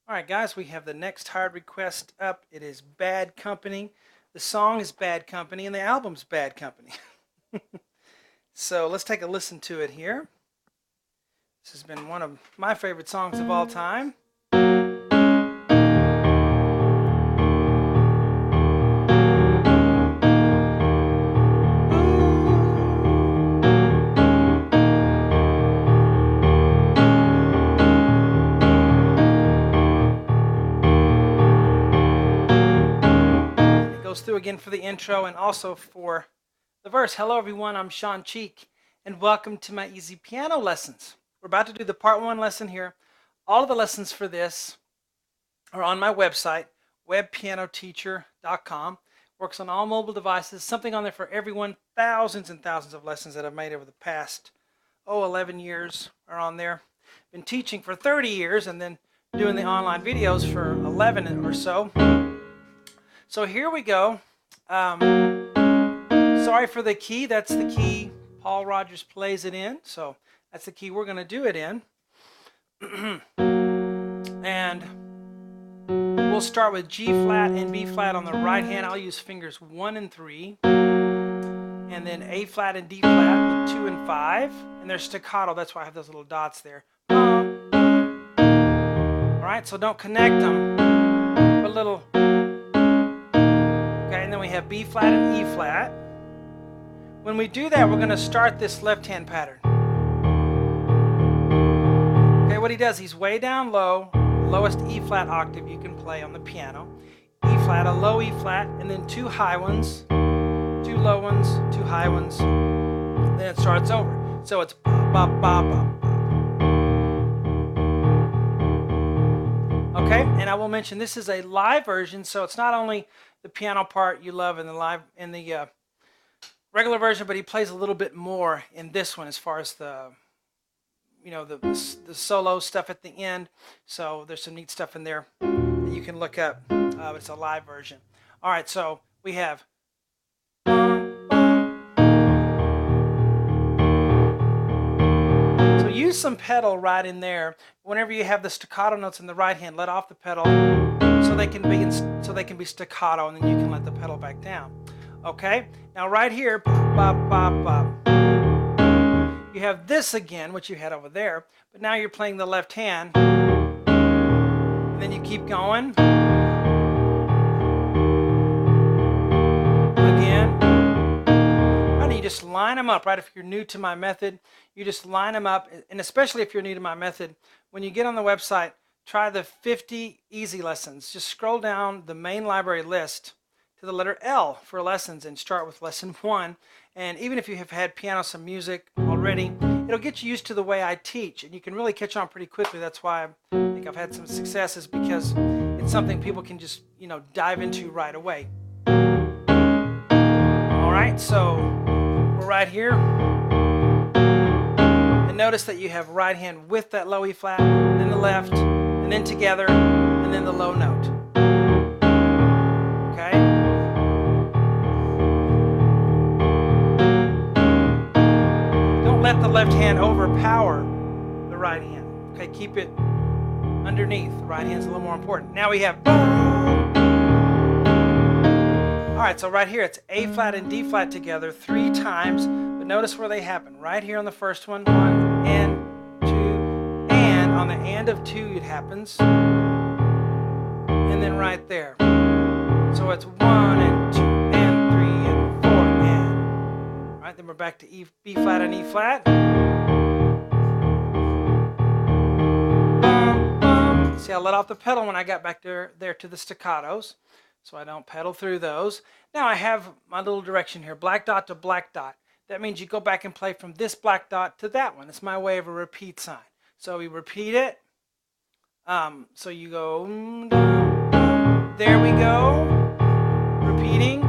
All right, guys, we have the next hard request up. It is Bad Company. The song is Bad Company, and the album's Bad Company. So let's take a listen to it here. This has been one of my favorite songs of all time. Through again for the intro and also for the verse. Hello everyone, I'm Shawn and welcome to my easy piano lessons. We're about to do the part 1 lesson here. All of the lessons for this are on my website, webpianoteacher.com. Works on all mobile devices, something on there for everyone. Thousands and thousands of lessons that I've made over the past 11 years are on there. Been teaching for 30 years and then doing the online videos for 11 or so. So here we go. Sorry for the key. That's the key Paul Rogers plays it in. So that's the key we're going to do it in. And we'll start with G flat and B flat on the right hand. I'll use fingers 1 and 3. And then A flat and D flat with 2 and 5. And they're staccato. That's why I have those little dots there. All right, so don't connect them. Put a little... And then we have B flat and E flat. When we do that, we're going to start this left hand pattern. Okay, what he does, he's way down low, lowest E flat octave you can play on the piano. E flat, a low E flat, and then 2 high ones, 2 low ones, 2 high ones. Then it starts over. So it's ba ba ba ba. Okay, and I will mention this is a live version, so it's not only the piano part you love in the regular version, but he plays a little bit more in this one as far as the solo stuff at the end. So there's some neat stuff in there that you can look up. It's a live version. All right, so we have. So use some pedal right in there. Whenever you have the staccato notes in the right hand, let off the pedal. So they can be staccato, and then you can let the pedal back down. Okay? Now right here, bop, bop, bop. You have this again, which you had over there, but now you're playing the left hand. And then you keep going. Again. Right, you just line them up, right? If you're new to my method, you just line them up, and especially if you're new to my method, when you get on the website, try the 50 easy lessons. Just scroll down the main library list to the letter L for lessons and start with lesson 1. And even if you have had piano, some music already, it'll get you used to the way I teach. And you can really catch on pretty quickly. That's why I think I've had some successes, because it's something people can just, dive into right away. All right, so we're right here. And notice that you have right hand with that low E flat, then the left, and then together, and then the low note. Okay? Don't let the left hand overpower the right hand. Okay, keep it underneath. The right hand's a little more important. Now we have... Alright, so right here it's A flat and D flat together 3 times, but notice where they happen. Right here on the first one, 1 and 2, and on the and of 2 it happens, and then right there. So it's 1 and 2 and 3 and 4 and. All right, then we're back to B flat and E flat. See, I let off the pedal when I got back there to the staccatos, so I don't pedal through those. Now I have my little direction here, black dot to black dot. That means you go back and play from this black dot to that one. It's my way of a repeat sign. So we repeat it. So you go, there we go, repeating.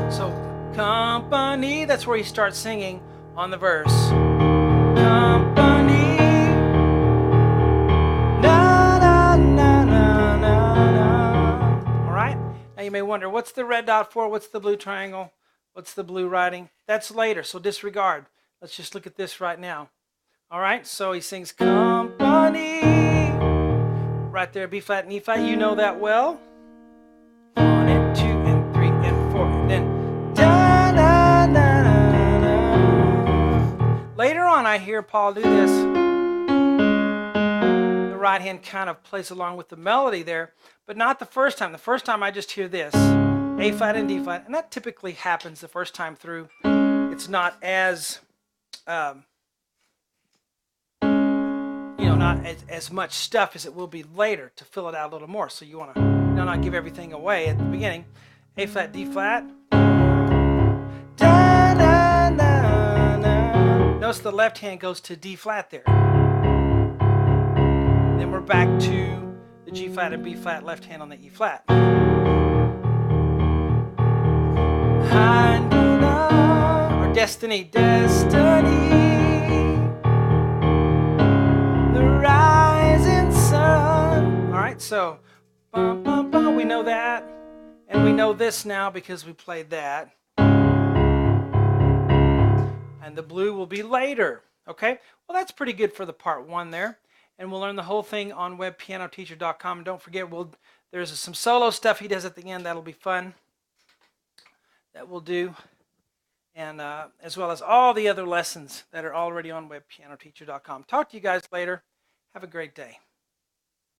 So company, that's where you start singing on the verse. Company, no. Now you may wonder, what's the red dot for? What's the blue triangle? What's the blue writing? That's later, so disregard. Let's just look at this right now. All right, so he sings company. Right there, B flat and E flat, you know that well. 1 and 2 and 3 and 4, and then da da da da da. Later on, I hear Paul do this. The right hand kind of plays along with the melody there, but not the first time. The first time I just hear this, A flat and D flat, and that typically happens the first time through. It's not as not as much stuff as it will be later to fill it out a little more. So you want to not give everything away at the beginning. A flat, D flat. Da, da, da, da. Notice the left hand goes to D flat there. Then we're back to the G flat and B flat, left hand on the E flat. Or destiny, destiny. So, we know that, and we know this now because we played that. And the blue will be later, okay? Well, that's pretty good for the part 1 there. And we'll learn the whole thing on webpianoteacher.com. And don't forget, there's some solo stuff he does at the end. That'll be fun. That we'll do. And as well as all the other lessons that are already on webpianoteacher.com. Talk to you guys later. Have a great day.